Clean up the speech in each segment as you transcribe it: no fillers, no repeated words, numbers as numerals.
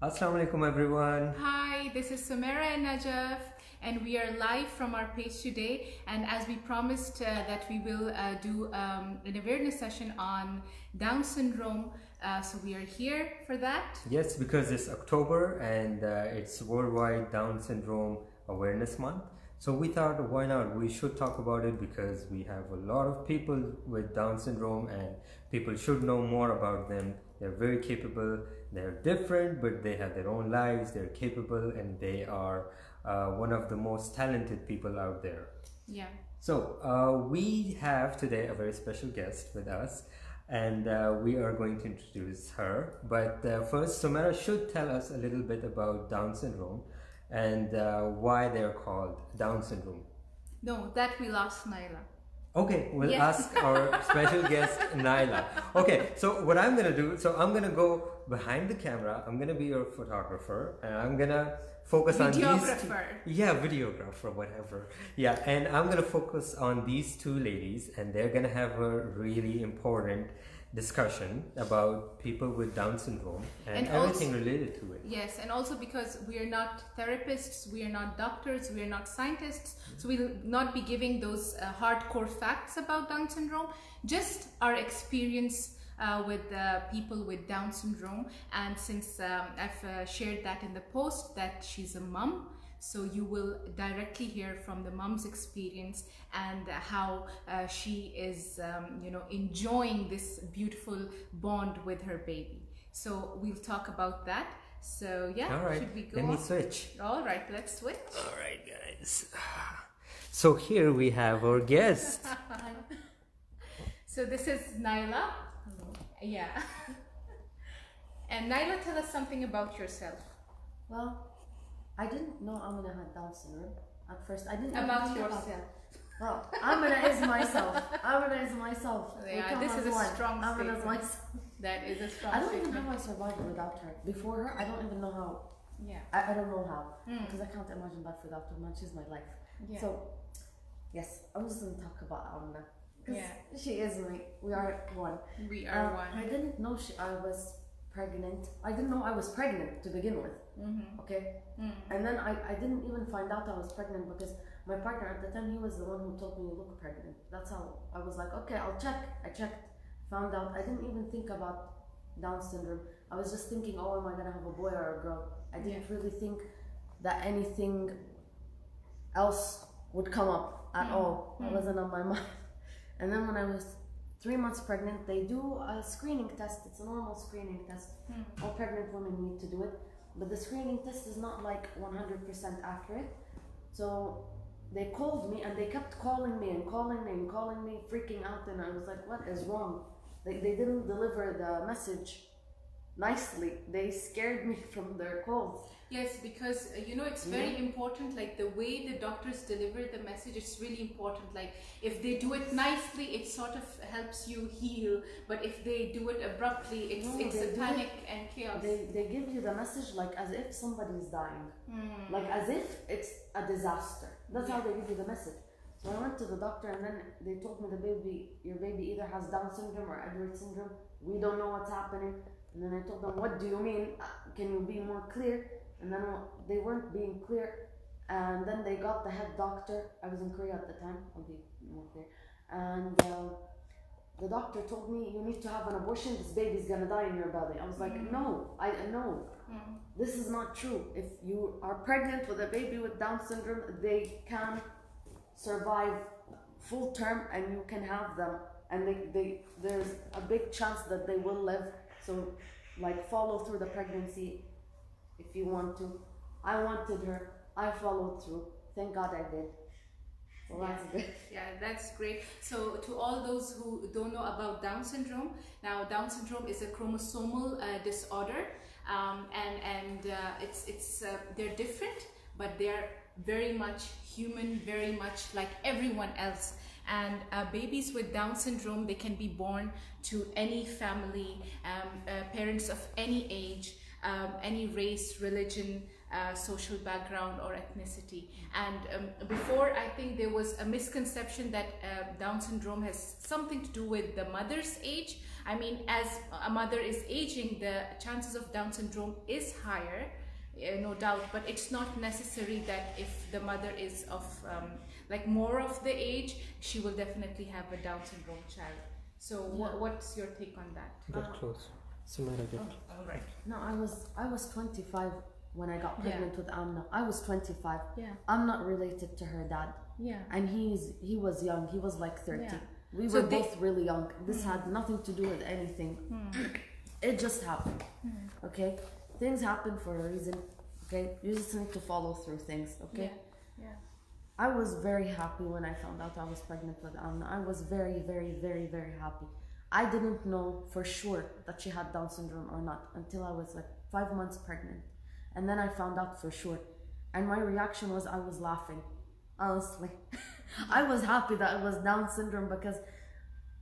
Assalamu alaikum everyone. Hi, this is Sumera and Najaf, and we are live from our page today. And as we promised that we will do an awareness session on Down syndrome, so we are here for that. Yes, because it's October and it's Worldwide Down Syndrome Awareness Month. So we thought, why not? We should talk about it because we have a lot of people with Down syndrome and people should know more about them. They're very capable, they're different, but they have their own lives, they're capable, and they are one of the most talented people out there. Yeah. So we have today a very special guest with us, and we are going to introduce her. But first, Sumera should tell us a little bit about Down syndrome and why they're called Down syndrome. No, that we lost Naila. Okay, we'll Yes. ask our special guest, Naila. Okay, so what I'm gonna do, so I'm gonna go behind the camera, I'm gonna be your photographer, and I'm gonna focus on these Videographer. yeah, videographer, whatever. Yeah, and I'm gonna focus on these two ladies, and they're gonna have a really important discussion about people with Down syndrome and everything related to it. Yes, and also because we are not therapists, we are not doctors, we are not scientists, so we will not be giving those hardcore facts about Down syndrome, just our experience with people with Down syndrome. And since I've shared that in the post that she's a mom, so you will directly hear from the mom's experience and how she is enjoying this beautiful bond with her baby. So we'll talk about that. So yeah, All right, should we go let me on? switch. All right, let's switch. All right, guys. So here we have our guest. So this is Naila. Yeah. And Naila, tell us something about yourself. Well, I didn't know Amina had Down syndrome at first. I didn't even About think yourself. Well, Amina is myself. Amina is myself. We Yeah, come this as is a one. strong Amina is statement. myself. That is a strong I don't even know statement. how I survived without her. Before her, I don't even know how. Yeah. I don't know how. Mm. Because I can't imagine life without her. Man, she's my life. Yeah. So, yes, I was going to talk about Amina. Because Yeah. she is me. We are one. We are I one. didn't know I was pregnant. I didn't know I was pregnant to begin with. Mm-hmm. Okay? Mm. And then I didn't even find out I was pregnant because my partner at the time, he was the one who told me you look pregnant. That's how I was like, okay, I'll check. I checked, found out. I didn't even think about Down syndrome. I was just thinking, oh, am I gonna have a boy or a girl? I didn't really think that anything else would come up at all. It wasn't on my mind. And then when I was 3 months pregnant, they do a screening test. It's a normal screening test. All pregnant women need to do it. But the screening test is not like 100% accurate. So they called me and they kept calling me and calling me and calling me, freaking out. And I was like, what is wrong? They didn't deliver the message nicely. They scared me from their calls. Yes, because it's very important, like the way the doctors deliver the message, it's really important. Like if they do it nicely, it sort of helps you heal, but if they do it abruptly, it's No, it's they a do panic and chaos. They give you the message like as if somebody's dying. Like as if it's a disaster. That's how they give you the message. So I went to the doctor and then they told me your baby either has Down syndrome or Edwards syndrome. We don't know what's happening. And then I told them, what do you mean? Can you be more clear? And then they weren't being clear. And then they got the head doctor. I was in Korea at the time. I'll be more clear. And the doctor told me, you need to have an abortion. This baby's gonna die in your belly. I was like, no, I know. This is not true. If you are pregnant with a baby with Down syndrome, they can survive full term and you can have them. And there's a big chance that they will live. So like follow through the pregnancy if you want to. I wanted her. I followed through. Thank God I did. So that's good. Yeah, that's great. So to all those who don't know about Down syndrome, now Down syndrome is a chromosomal disorder, and it's they're different, but they're very much human, very much like everyone else. And babies with Down syndrome, they can be born to any family, parents of any age, any race, religion, social background or ethnicity. And before, I think there was a misconception that Down syndrome has something to do with the mother's age, I mean, as a mother is aging, the chances of Down syndrome is higher, no doubt, but it's not necessary that if the mother is of like more of the age, she will definitely have a Down syndrome child. So what's your take on that? Get close. Sumera, get All right. No, I was 25 when I got pregnant with Amna. I was 25. Yeah. I'm not related to her dad. Yeah. And he was young. He was like 30. Yeah. We So were both really young. This had nothing to do with anything. It just happened. Okay? Things happen for a reason. Okay? You just need to follow through things. Okay? Yeah. I was very happy when I found out I was pregnant with Amna. I was very, very, very, very happy. I didn't know for sure that she had Down syndrome or not until I was like 5 months pregnant. And then I found out for sure. And my reaction was I was laughing. Honestly. I was happy that it was Down syndrome because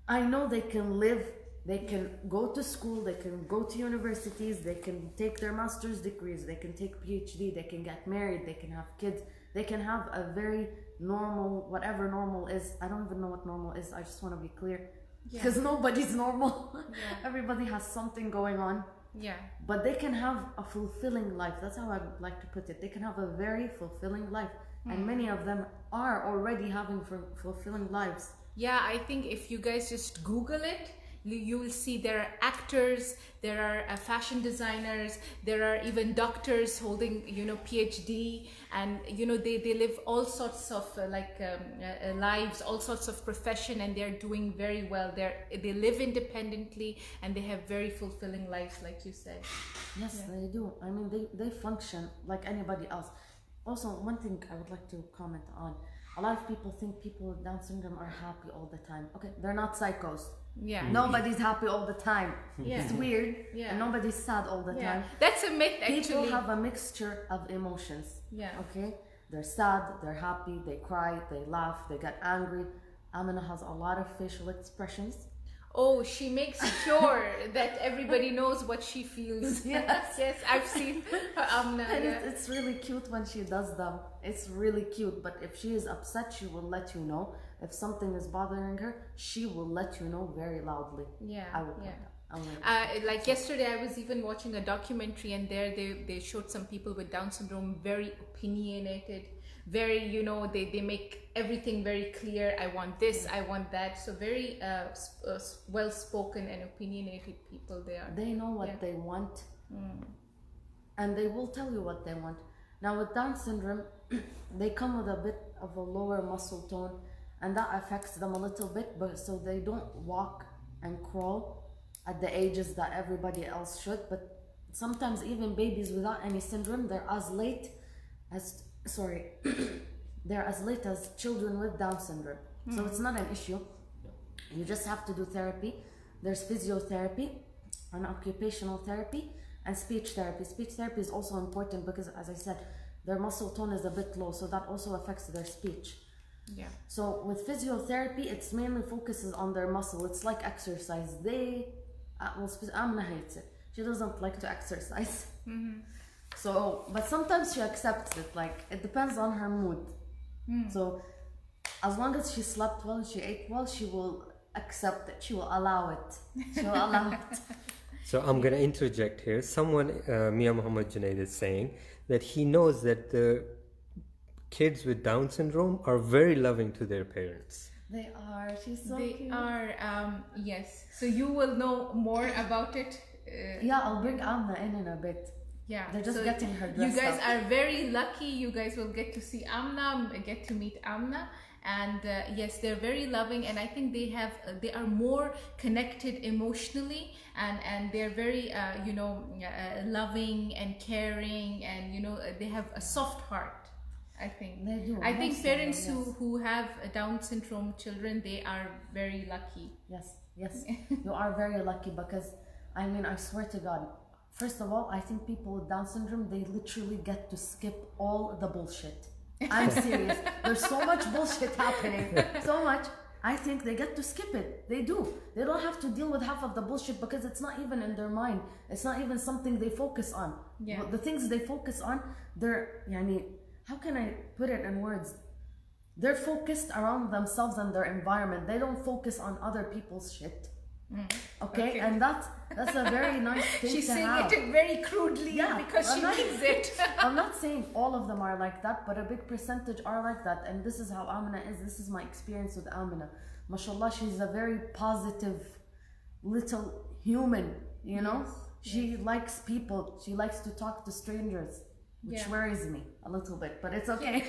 I know they can live, they can go to school, they can go to universities, they can take their master's degrees, they can take PhD, they can get married, they can have kids, they can have a very normal, whatever normal is. I don't even know what normal is. I just want to be clear. Because nobody's normal. Everybody has something going on. Yeah. But they can have a fulfilling life. That's how I would like to put it. They can have a very fulfilling life. And many of them are already having fulfilling lives. Yeah, I think if you guys just Google it, you will see there are actors, there are fashion designers, there are even doctors holding, PhD, and they live all sorts of lives, all sorts of profession, and they're doing very well. They live independently and they have very fulfilling lives, like you said. Yes, they do. I mean, they function like anybody else. Also, one thing I would like to comment on. A lot of people think people with Down syndrome are happy all the time. Okay, they're not psychos. Yeah. Nobody's happy all the time. Yeah. It's weird. Yeah. And nobody's sad all the time. That's a myth, actually. People have a mixture of emotions. Yeah. Okay? They're sad, they're happy, they cry, they laugh, they get angry. Amina has a lot of facial expressions. Oh, she makes sure that everybody knows what she feels. Yes, I've seen her Amna. And it's really cute when she does them. It's really cute. But if she is upset, she will let you know. If something is bothering her, she will let you know very loudly. Yeah. I would put that. Like yesterday, I was even watching a documentary, and there they showed some people with Down syndrome very opinionated, very, they make everything very clear. I want this, I want that. So very well spoken and opinionated people they are. They know what they want, and they will tell you what they want. Now with Down syndrome, they come with a bit of a lower muscle tone, and that affects them a little bit, but so they don't walk and crawl at the ages that everybody else should. But sometimes even babies without any syndrome, they're as late as children with Down syndrome. So it's not an issue. You just have to do therapy. There's physiotherapy and occupational therapy and speech therapy. Speech therapy is also important because, as I said, their muscle tone is a bit low, so that also affects their speech. Yeah. So with physiotherapy, it's mainly focuses on their muscle. It's like exercise. Amna hates it. She doesn't like to exercise. So, but sometimes she accepts it. Like, it depends on her mood. So, as long as she slept well and she ate well, she will accept it. She will allow it. She will allow it. So I'm going to interject here. Someone, Mia Muhammad Junaid, is saying that he knows that the kids with Down syndrome are very loving to their parents. They are. She's so they cute. are. Yes. So you will know more about it. Yeah, I'll bring Amna in a bit. Yeah, they're just getting her dressed You guys up. are very lucky. You guys will get to see Amna, get to meet Amna, and yes, they're very loving, and I think they are more connected emotionally, and they're very loving and caring, and they have a soft heart. I think they do. I think parents who have Down syndrome children, they are very lucky. Yes, you are very lucky because I mean, I swear to God. First of all, I think people with Down syndrome, they literally get to skip all the bullshit. I'm serious. There's so much bullshit happening. So much. I think they get to skip it. They do. They don't have to deal with half of the bullshit because it's not even in their mind. It's not even something they focus on. Yeah. But the things they focus on, how can I put it in words? They're focused around themselves and their environment. They don't focus on other people's shit. Okay, and that's a very nice thing She's to saying have. it very crudely because she means it. I'm not saying all of them are like that, but a big percentage are like that. And this is how Amina is. This is my experience with Amina. MashaAllah, she's a very positive little human, you know? She likes people. She likes to talk to strangers, which worries me a little bit, but it's okay.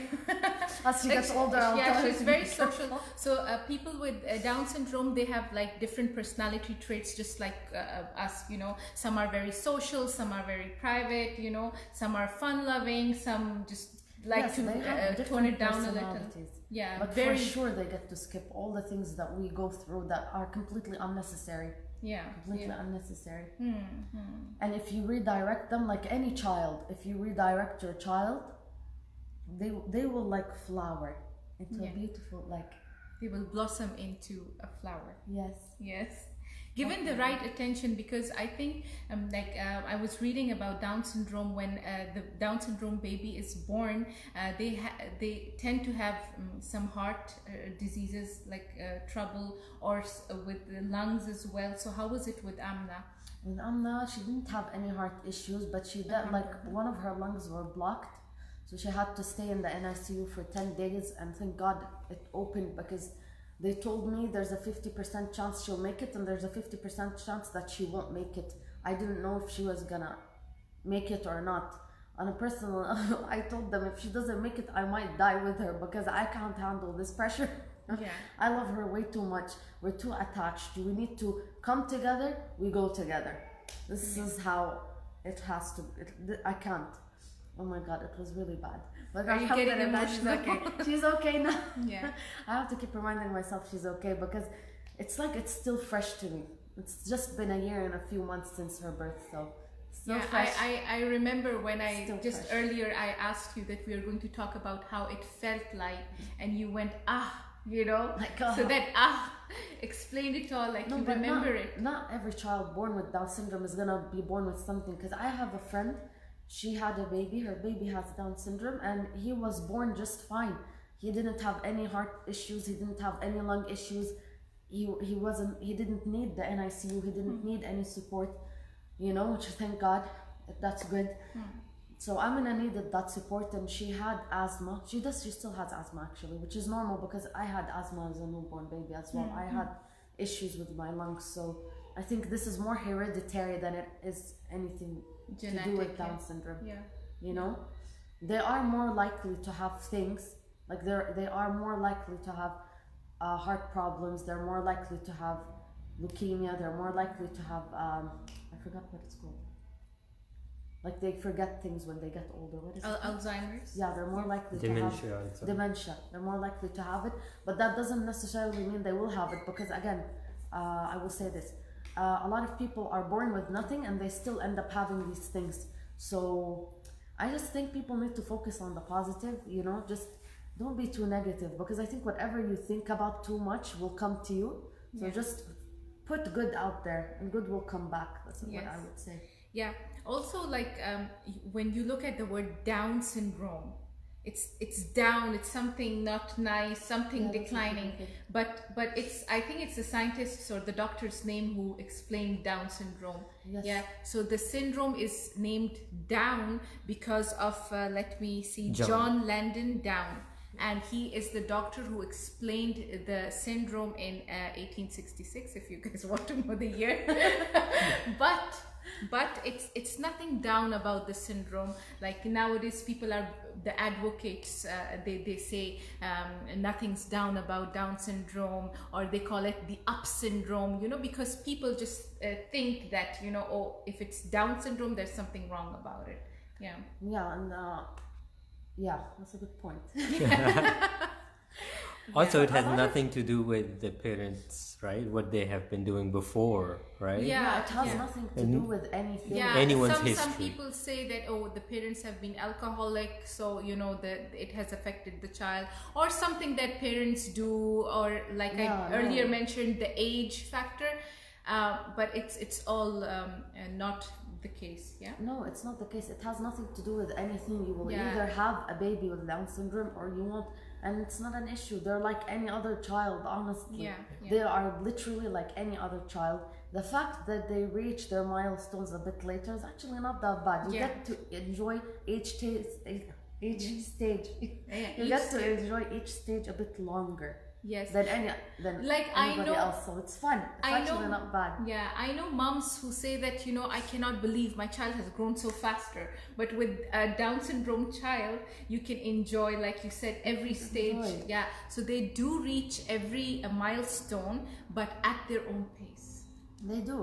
As she gets older, I'll tell her she's to very be social. careful. So people with Down syndrome, they have like different personality traits, just like us. You know, some are very social, some are very private. You know, some are fun-loving, some just like Yes, they to have tone it different down a little. personalities. Yeah, But very. for sure, they get to skip all the things that we go through that are completely unnecessary. Completely unnecessary. And if you redirect them, like any child, if you redirect your child, they will like flower into a beautiful, like, they will blossom into a flower. yes. Given the right attention, because I think I was reading about Down syndrome. When the Down syndrome baby is born, they tend to have some heart diseases, like trouble, or with the lungs as well. So how was it with Amna? With Amna, she didn't have any heart issues, but she did, like, one of her lungs were blocked, so she had to stay in the NICU for 10 days, and thank God it opened, because they told me there's a 50% chance she'll make it and there's a 50% chance that she won't make it. I didn't know if she was gonna make it or not. On a personal, I told them if she doesn't make it, I might die with her because I can't handle this pressure. I love her way too much. We're too attached. We need to come together, we go together. This is how it has to. I can't. Oh my God, it was really bad. But are you getting emotional? She's okay. She's okay now. Yeah. I have to keep reminding myself she's okay because it's like it's still fresh to me. It's just been a year and a few months since her birth, so still fresh. I remember when I Still just fresh. earlier I asked you that we are going to talk about how it felt like, and you went you know, Like, so that explained it all, like, No, you but remember it. Not every child born with Down syndrome is gonna be born with something. Because I have a friend, she had a baby, her baby has Down syndrome, and he was born just fine. He didn't have any heart issues, he didn't have any lung issues. He didn't need the NICU, he didn't need any support, you know, which thank God, that's good. So Amina needed that support, and she had asthma. She still has asthma actually, which is normal because I had asthma as a newborn baby as well. I had issues with my lungs, so I think this is more hereditary than it is anything Genetic, to do with Down syndrome. Yeah. You know, they are more likely to have things like they are more likely to have heart problems. They're more likely to have leukemia. They're more likely to have I forgot what it's called. Like they forget things when they get older. What is it? Alzheimer's. Yeah, they're more likely to have dementia. They're more likely to have it, but that doesn't necessarily mean they will have it because again, I will say this. A lot of people are born with nothing and they still end up having these things. So I just think people need to focus on the positive, you know, just don't be too negative because I think whatever you think about too much will come to you. So just put good out there and good will come back. That's what I would say. Yeah. Also, like when you look at the word Down syndrome, it's down. It's something not nice, something declining. But I think it's the scientists or the doctor's name who explained Down syndrome. Yes. Yeah. So the syndrome is named Down because of let me see, John Landon Down. And he is the doctor who explained the syndrome in 1866, if you guys want to know the year. But it's nothing down about the syndrome. Like nowadays, people are the advocates. They say nothing's down about Down syndrome, or they call it the up syndrome. You know, because people just think that, you know, oh, if it's Down syndrome, there's something wrong about it. Yeah. Yeah, and yeah, that's a good point. Also, it has nothing to do with the parents, right? What they have been doing before, right? Yeah, it has nothing to do with anything. Yeah, anyone's history. Some people say that, oh, the parents have been alcoholic, so you know that it has affected the child, or something that parents do, or like I earlier mentioned, the age factor. But it's all not the case. Yeah. No, it's not the case. It has nothing to do with anything. You will either have a baby with Down syndrome or you won't. and it's not an issue. They're like any other child, honestly. Yeah, yeah. They are literally like any other child. The fact that they reach their milestones a bit later is actually not that bad. You Yeah. get to enjoy each stage. Yeah, You get to enjoy each stage a bit longer yes. than Like, I anybody know- else. So it's fun. It's I actually know- not bad. Yeah, I know moms who say that, I cannot believe my child has grown so faster. But with a Down syndrome child, you can enjoy, like you said, every stage. Enjoy. Yeah, so they do reach every milestone, but at their own pace. They do.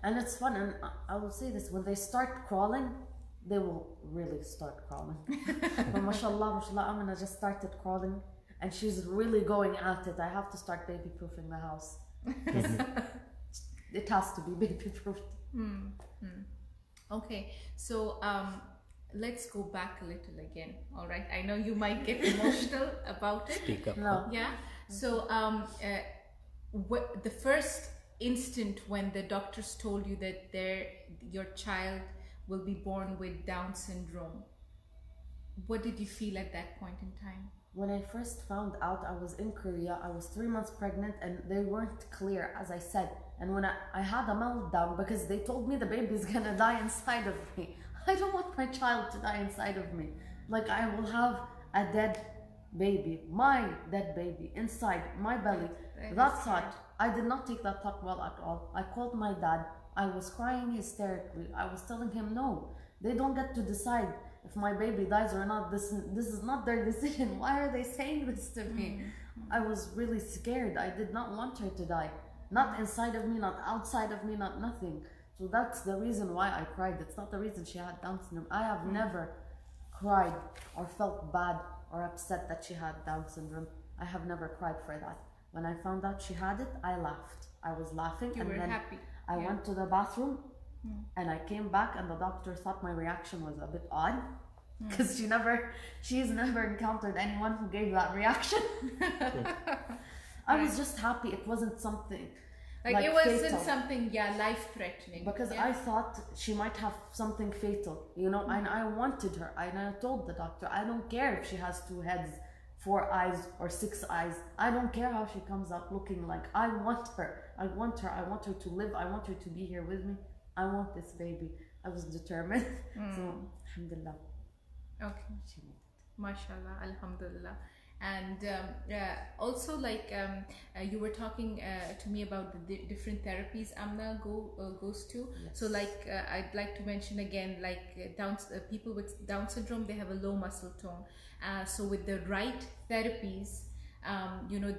And it's fun. And I will say this, when they start crawling, they will really start crawling. But mashallah, Amina just started crawling and she's really going at it. I have to start baby proofing the house. It has to be baby proofed. Okay, so let's go back a little again. All right, I know you might get emotional about it. Speak up. No. Yeah. So the first instant when the doctors told you that your child will be born with Down syndrome, what did you feel at that point in time? When I first found out, I was in Korea. I was 3 months pregnant and they weren't clear, as I said. And when I had a meltdown because they told me the baby's gonna die inside of me. I don't want my child to die inside of me. Like, I will have a dead baby, my dead baby, inside my belly. That thought, I did not take that thought well at all. I called my dad. I was crying hysterically. I was telling him, no, they don't get to decide if my baby dies or not. This is not their decision. Why are they saying this to me? I was really scared. I did not want her to die. Not inside of me, not outside of me, not nothing. So that's the reason why I cried. It's not the reason she had Down syndrome. I have never cried or felt bad or upset that she had Down syndrome. I have never cried for that. When I found out she had it, I laughed. I was laughing. You and were then happy. I Yeah. went to the bathroom and I came back and the doctor thought my reaction was a bit odd because she's never encountered anyone who gave that reaction. I was just happy it wasn't something Like it wasn't fatal. something, life-threatening. Because yeah? I thought she might have something fatal, and I wanted her. And I told the doctor, I don't care if she has 2 heads, 4 eyes, or 6 eyes. I don't care how she comes out looking like. I want her. I want her. I want her to live. I want her to be here with me. I want this baby. I was determined. So, alhamdulillah. Okay. She made it. Mashallah, alhamdulillah. And also, like you were talking to me about the different therapies Amna goes to. Yes. So, like I'd like to mention again, like people with Down syndrome, they have a low muscle tone. So, with the right therapies,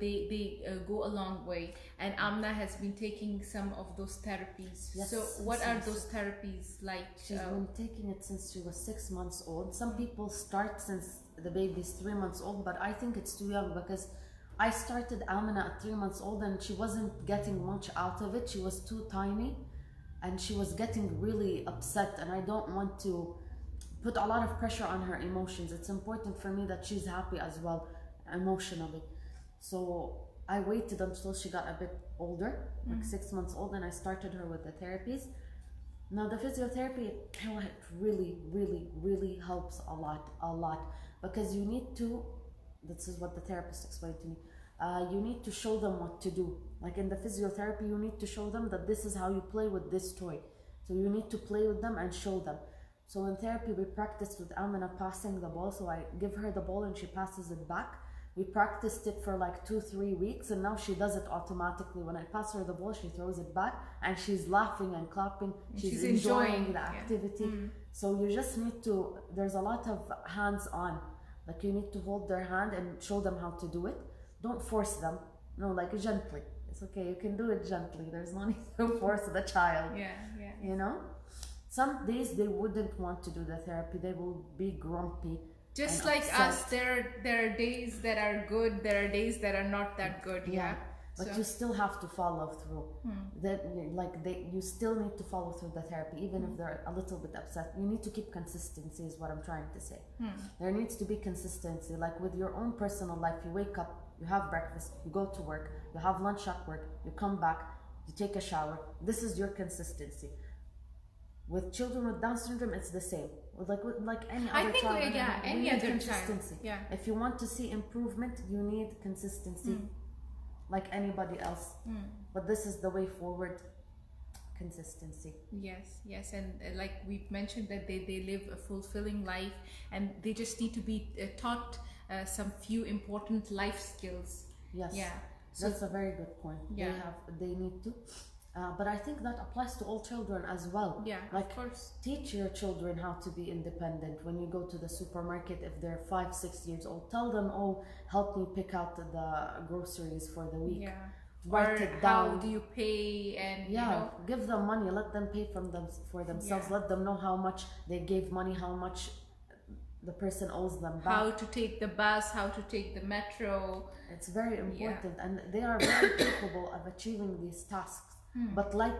they go a long way. And Amna has been taking some of those therapies. Yes, So, what are yes. those therapies like? She's been taking it since she was 6 months old. Some people start since the baby's 3 months old, but I think it's too young because I started Amina at 3 months old and she wasn't getting much out of it. She was too tiny and she was getting really upset, and I don't want to put a lot of pressure on her emotions. It's important for me that she's happy as well emotionally. So I waited until she got a bit older, like 6 months old, and I started her with the therapies. Now the physiotherapy, it really, really, really helps a lot, because you need to, this is what the therapist explained to me, you need to show them what to do. Like in the physiotherapy, you need to show them that this is how you play with this toy. So you need to play with them and show them. So in therapy, we practiced with Amina passing the ball. So I give her the ball and she passes it back. We practiced it for like 2-3 weeks, and now she does it automatically. When I pass her the ball, she throws it back and she's laughing and clapping. She's enjoying the activity. So you just need to, there's a lot of hands-on. Like you need to hold their hand and show them how to do it. Don't force them. No, like gently. It's okay, you can do it gently. There's no need to force the child. Yeah. Some days they wouldn't want to do the therapy. They will be grumpy. Just and like upset. us, there are days that are good, there are days that are not that good. Yeah. But So- you still have to follow through. You still need to follow through the therapy, even if they're a little bit upset. You need to keep consistency, is what I'm trying to say. There needs to be consistency. Like with your own personal life, you wake up, you have breakfast, you go to work, you have lunch at work, you come back, you take a shower. This is your consistency. With children with Down syndrome, it's the same. like any I other think child. yeah, we any need other consistency. child. Yeah. If you want to see improvement, you need consistency, like anybody else. But this is the way forward. Consistency. Yes, and like we've mentioned that they live a fulfilling life, and they just need to be taught some few important life skills. Yes. Yeah. So That's a very good point. Yeah. They need to. But I think that applies to all children as well. yeah, Like, of course. teach your children how to be independent. When you go to the supermarket, if they're 5-6 years old, tell them, oh, help me pick out the groceries for the week. Yeah. Write Or it how down. do you pay, and Yeah, you know, give them money. Let them pay for themselves. Yeah. Let them know how much they gave money, how much the person owes them back. how to take the bus, how to take the metro. It's very important, and they are very capable of achieving these tasks. But like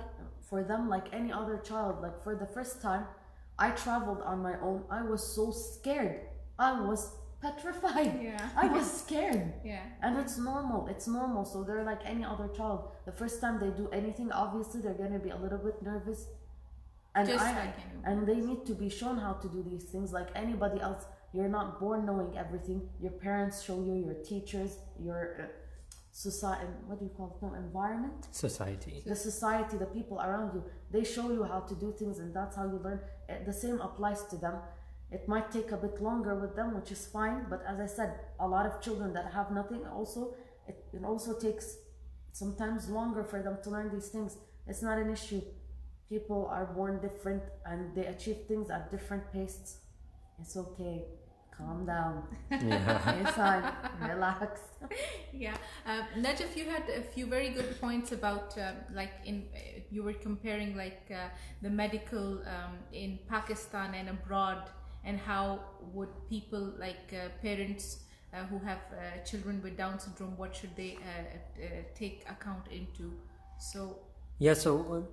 for them, like any other child, like for the first time I traveled on my own, I was so scared. I was petrified. Yeah. I was scared. Yeah. And it's normal. It's normal. So they're like any other child. The first time they do anything, obviously they're gonna be a little bit nervous. And Just like anyone and they need to be shown how to do these things like anybody else. You're not born knowing everything. Your parents show you, your teachers, your society, what do you call it? No, environment? Society. The society, the people around you, they show you how to do things, and that's how you learn. The same applies to them. It might take a bit longer with them, which is fine, but as I said, a lot of children that have nothing also, it also takes sometimes longer for them to learn these things. It's not an issue. People are born different and they achieve things at different paces. It's okay. Calm down. Yeah. It's fine. Relax. Yeah, Najaf, you had a few very good points about like you were comparing like the medical in Pakistan and abroad, and how would people like parents who have children with Down syndrome, what should they take account into? So Yeah, so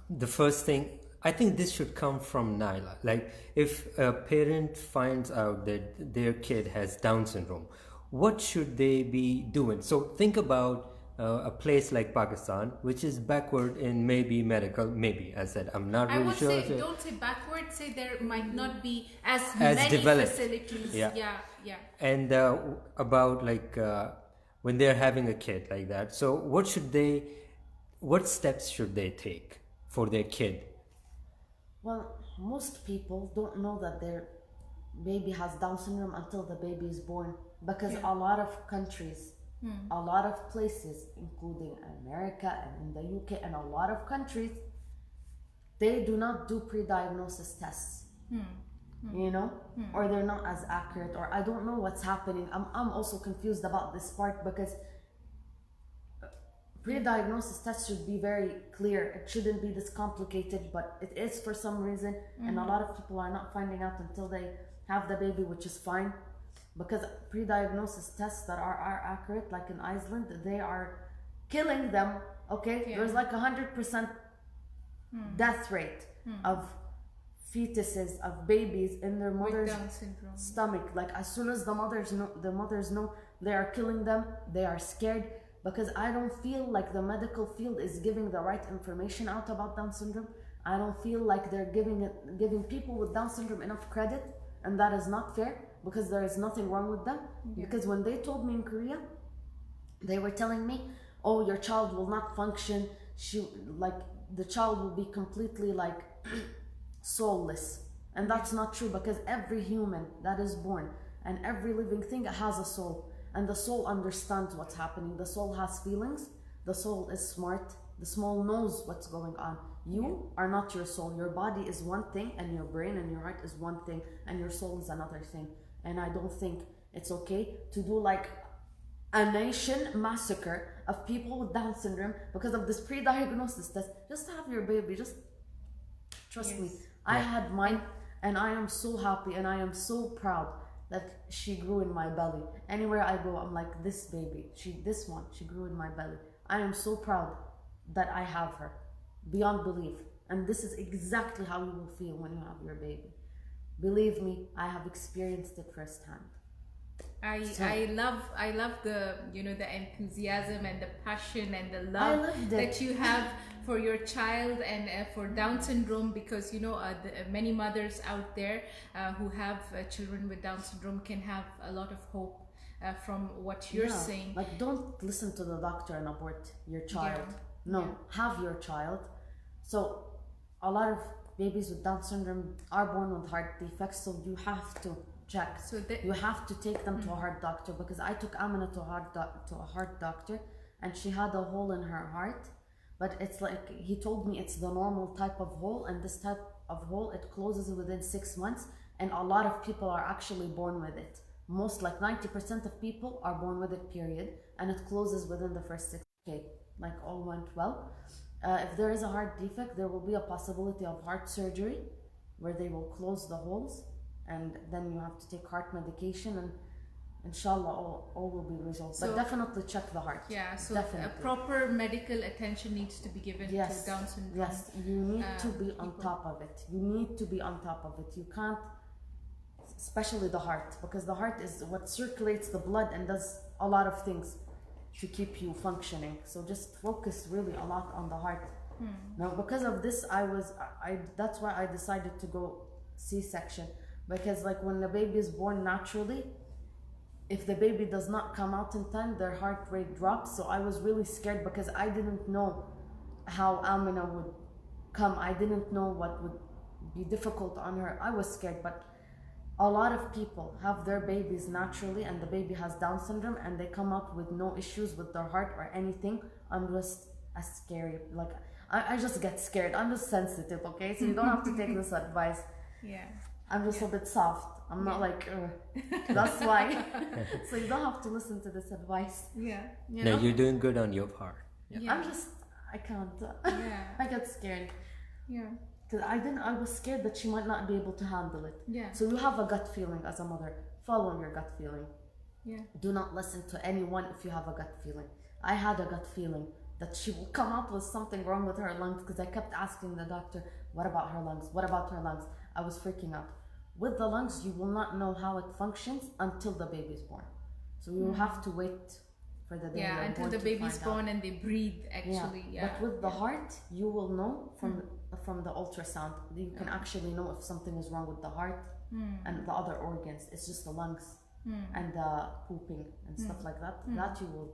the first thing, I think this should come from Naila. Like, if a parent finds out that their kid has Down syndrome, what should they be doing? So think about a place like Pakistan, which is backward in maybe medical, maybe, as I said, I'm not I really would sure. say, don't say backward, say there might not be as many developed. facilities. Yeah. Yeah. And about like when they're having a kid like that, so what steps should they take for their kid? Well, most people don't know that their baby has Down syndrome until the baby is born, because a lot of countries, a lot of places, including America and in the UK and a lot of countries, they do not do pre-diagnosis tests. You know, or they're not as accurate, or I don't know what's happening. I'm also confused about this part, because pre-diagnosis tests should be very clear. It shouldn't be this complicated, but it is for some reason, and a lot of people are not finding out until they have the baby, which is fine, because pre-diagnosis tests that are accurate, like in Iceland, they are killing them. Okay, there's like 100% death rate of fetuses, of babies in their with mother's Down syndrome. stomach. Like, as soon as the mothers know they are killing them, they are scared, because I don't feel like the medical field is giving the right information out about Down syndrome. I don't feel like they're giving people with Down syndrome enough credit, and that is not fair, because there is nothing wrong with them. Because when they told me in Korea, they were telling me, oh, your child will not function, the child will be completely like soulless. And that's not true, because every human that is born and every living thing has a soul, and the soul understands what's happening. The soul has feelings. The soul is smart. The soul knows what's going on. You are not your soul. Your body is one thing, and your brain and your heart is one thing, and your soul is another thing. And I don't think it's okay to do like a nation massacre of people with Down syndrome because of this pre-diagnosis test. Just have your baby. Just trust me. I had mine, and I am so happy, and I am so proud that she grew in my belly. Anywhere I go, I'm like, this baby, she grew in my belly. I am so proud that I have her, beyond belief. And this is exactly how you will feel when you have your baby. Believe me, I have experienced it firsthand. I love the the enthusiasm and the passion and the I love loved that it. you have for your child and for Down syndrome, because many mothers out there who have children with Down syndrome can have a lot of hope from what you're Yeah, saying. like don't listen to the doctor and abort your child. Yeah. No, Yeah. have your child. So a lot of babies with Down syndrome are born with heart defects, so you have to check. So that You have to take them to a heart doctor, because I took Amina to a heart doctor, and she had a hole in her heart, but it's like he told me it's the normal type of hole, and this type of hole it closes within 6 months, and a lot of people are actually born with it. Most, like 90% of people are born with it, period, and it closes within the first 6. Okay, like all went well. If there is a heart defect, there will be a possibility of heart surgery, where they will close the holes, and then you have to take heart medication, and inshallah all will be resolved. So- but definitely check the heart. yeah, so Definitely. proper medical attention needs to be given Yes, to Down syndrome. yes, you need to be on people. top of it. You need to be on top of it. You can't, especially the heart, because the heart is what circulates the blood and does a lot of things to keep you functioning. So just focus really a lot on the heart. Now, because of this, that's why I decided to go C-section, because like when the baby is born naturally, if the baby does not come out in time, their heart rate drops. So I was really scared, because I didn't know how Amina would come. I didn't know what would be difficult on her. I was scared, but a lot of people have their babies naturally, and the baby has Down syndrome, and they come out with no issues with their heart or anything. I'm just as scary. Like I just get scared. I'm just sensitive, okay? So you don't have to take this advice. Yeah. I'm just a bit soft. I'm not like, that's why. So you don't have to listen to this advice. Yeah. No, you're doing good on your part. Yeah. I can't. Yeah. I get scared. Yeah. Because I was scared that she might not be able to handle it. Yeah. So you have a gut feeling as a mother. Follow your gut feeling. Yeah. Do not listen to anyone if you have a gut feeling. I had a gut feeling that she will come out with something wrong with her lungs, because I kept asking the doctor, what about her lungs? What about her lungs? I was freaking out. With the lungs, you will not know how it functions until the baby is born. So you have to wait for the day Yeah, you're until born the to baby's find out. born and they breathe, actually. Yeah. But with the heart, you will know from the ultrasound. You can actually know if something is wrong with the heart and the other organs. It's just the lungs and the pooping and stuff like that. That you will,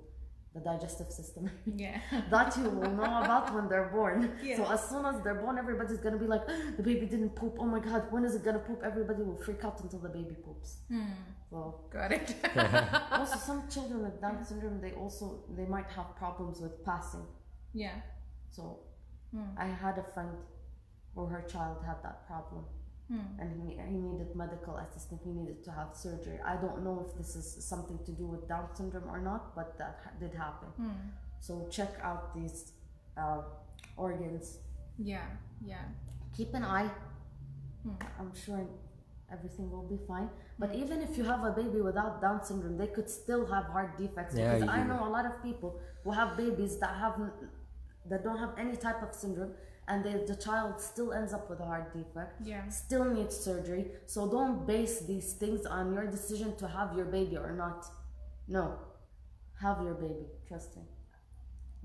the digestive system. Yeah. That you will know about when they're born. Yeah. So as soon as they're born, everybody's gonna be like, the baby didn't poop. Oh my god, when is it gonna poop? Everybody will freak out until the baby poops. So Got it. also some children with Down syndrome, they might have problems with passing. Yeah. So I had a friend where her child had that problem, and he needed medical assistance. He needed to have surgery. I don't know if this is something to do with Down syndrome or not, but that did happen. So check out these organs. Yeah. Yeah. Keep an eye. I'm sure everything will be fine. But even if you have a baby without Down syndrome, they could still have heart defects. Yeah, Because I you- know a lot of people who have babies that don't have any type of syndrome, and the child still ends up with a heart defect. Yeah. Still needs surgery. So don't base these things on your decision to have your baby or not. No, have your baby. Trust me.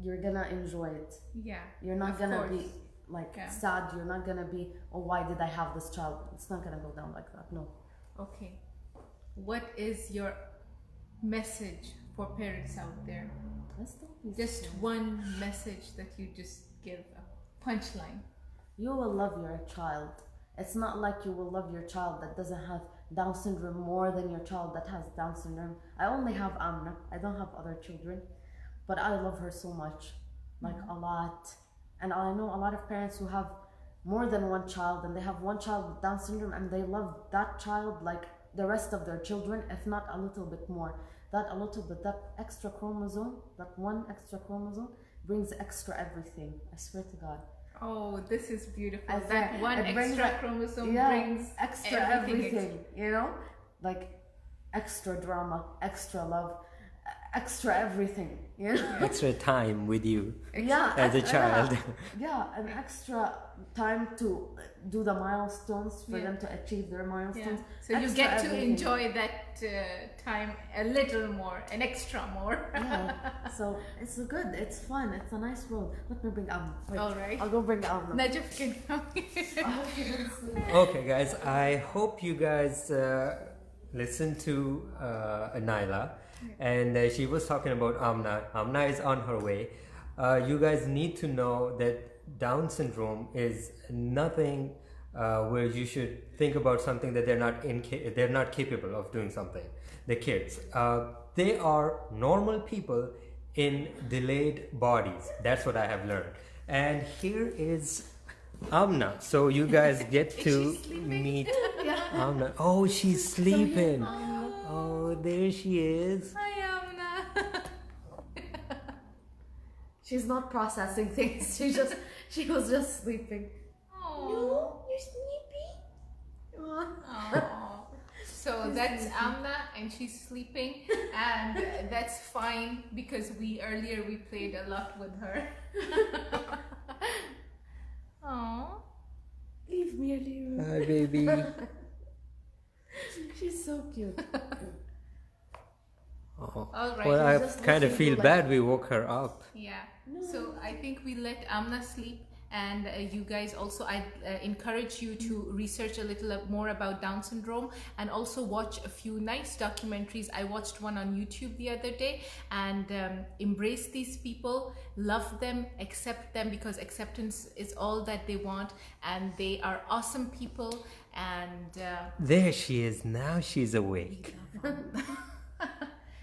You're gonna enjoy it. Yeah. You're not Of gonna course. be like Yeah. sad. You're not gonna be, oh, why did I have this child? It's not gonna go down like that. No. Okay. What is your message for parents out there? Let's don't be Just scared. one message that you just give, a punchline. You will love your child. It's not like you will love your child that doesn't have Down syndrome more than your child that has Down syndrome. I only have Amna. I don't have other children, but I love her so much, like a lot. And I know a lot of parents who have more than one child, and they have one child with Down syndrome, and they love that child like the rest of their children, if not a little bit more. That extra chromosome, that one extra chromosome brings extra everything. I swear to God. Oh, this is beautiful. I That swear, one it brings extra that- chromosome yeah, brings extra everything everything, you know, like extra drama, extra love, extra everything. Yeah. Extra time with you Yeah, as a child. Yeah, an extra time to do the milestones for them to achieve their milestones. So you Extra get to everything. enjoy that time a little more, an extra more. Yeah, so it's good, it's fun, it's a nice world. Let me bring Amna. Wait, All right. I'll go bring Amna. Najaf can come here. Okay, guys, I hope you guys listen to Naila, and she was talking about Amna. Amna is on her way. You guys need to know that Down syndrome is nothing where you should think about something that they're not capable of doing something. The kids, they are normal people in delayed bodies. That's what I have learned. And here is Amna. So you guys get to meet Amna. Oh, she's sleeping. Oh, there she is. Hi, Amna. She's not processing things. She was just sleeping. Oh, you're sleepy. oh. So that's Amna, and she's sleeping, and that's fine because earlier we played a lot with her. Oh. Leave me alone. Hi, baby. She's so cute. Oh. All right. Well, I just kind of listening feel to, bad we woke her up. Yeah. So I think we let Amna sleep, and you guys also, I encourage you to research a little more about Down syndrome and also watch a few nice documentaries. I watched one on YouTube the other day, and embrace these people, love them, accept them, because acceptance is all that they want, and they are awesome people. And There she is. Now she's awake.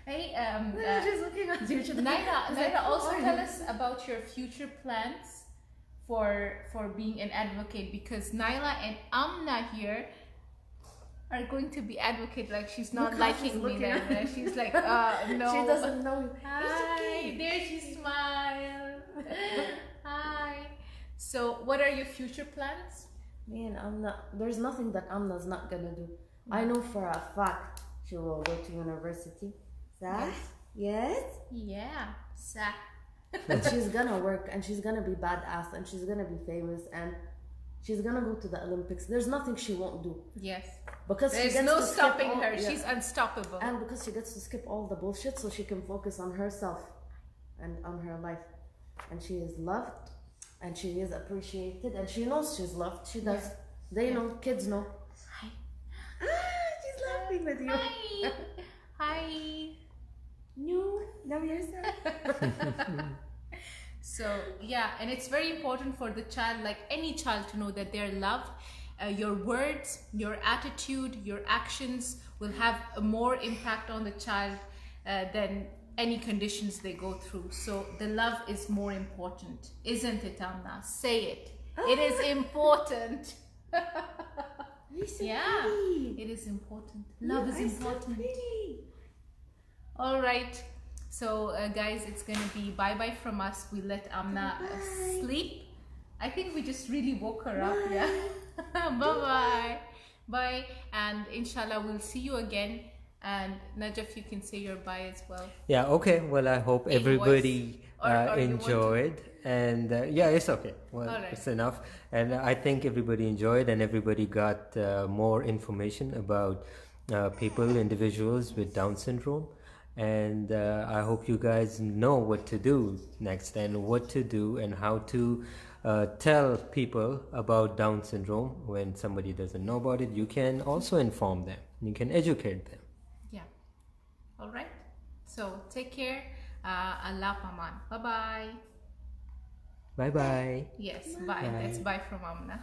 hey, She's looking at you. Naila, also tell us about your future plans for being an advocate, because Naila and Amna here are going to be advocate. Like, she's not liking me. Like, she's like, no. She doesn't know. Hi, there she smiled. Hi. So, what are your future plans? Me and Amna, there's nothing that Amna's not gonna do. I know for a fact she will go to university. Yes? Yeah. And she's gonna work, and she's gonna be badass, and she's gonna be famous, and she's gonna go to the Olympics. There's nothing she won't do. Yes. Because There's she gets no to skip stopping all- her. yeah. She's unstoppable. And because she gets to skip all the bullshit, so she can focus on herself and on her life. And she is loved, and she is appreciated, and she knows she's loved. She does. They know. Kids know. Hi. She's laughing with you. Hi. Hi. No, love yourself. So yeah, and it's very important for the child, like any child, to know that they're loved. Your words, your attitude, your actions will have a more impact on the child than any conditions they go through. So the love is more important, isn't it, Amna? Say it. It is important. You're so Yeah, pretty. it is important. Love is You are so important. pretty. All right. So guys, it's gonna be bye-bye from us. We let Amna Bye-bye. sleep. I think we just really woke her up. Yeah. Bye-bye. Bye. And inshallah, we'll see you again. And Najaf, you can say your bye as well. Yeah, okay. Well, I hope In everybody voice. Or you want to- enjoyed. And yeah, it's okay. Well, All right. it's enough. And I think everybody enjoyed, and everybody got more information about people, individuals with Down syndrome. And I hope you guys know what to do next, and what to do, and how to tell people about Down syndrome. When somebody doesn't know about it, you can also inform them. You can educate them. Yeah. All right. So take care. Allah Paman. Bye-bye. Bye bye. Yes, bye. Bye. That's bye from Amna.